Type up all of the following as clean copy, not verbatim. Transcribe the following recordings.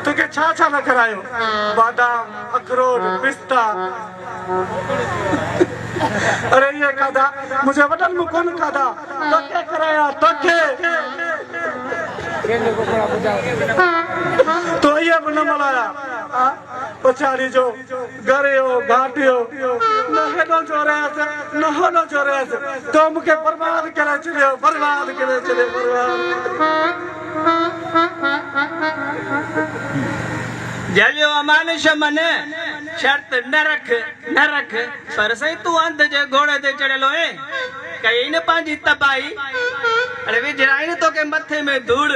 तुके छा न करायो बादाम अखरोट पिस्ता अरे ये खाधा मुझे वडन में कौन खाधा तो क्या कराया तो तो ये बन मलाया पछाड़ी जो घरे हो घाटी हो नहनो जो रहे से नहनो जो रहे से तो मुके बर्बाद करे चले बर्बाद जलियो अमानुष मने शर्त न रख पर सही तू अंध जे घोड़े ते चढ़लो है कई न पांजी तबाही अरे विजराई तो के मथे में धूड़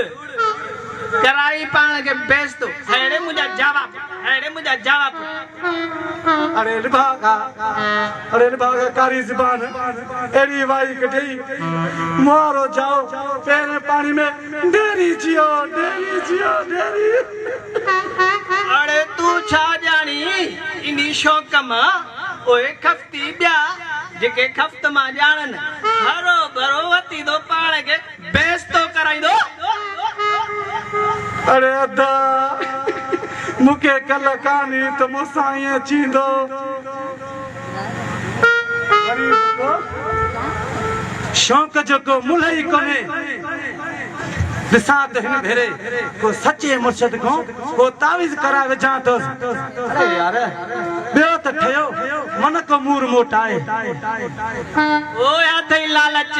कराई पाण के बेस तो हेड़े मुझा जवाब अरे भागा कारी जुबान एड़ी वाई कठी मारो जाओ तेरे पानी में डेरी जियो डेरी अरे तू छा जानी इनी शौक मां ओए खफ्ती ब्या जेके खफ्त मां जानन हरो भरो वती दो पाण के बेस तो कराई दो अरे अदा मुके कल कानी तो मुसाई चींदो शौक जो को मुलई कोने दिसात हिन भेरे को सच्चे मुर्शिद को तावीज करावे जा तो अरे यार बियो त ठयो मन को मूर मोटाए ओ या थई लालच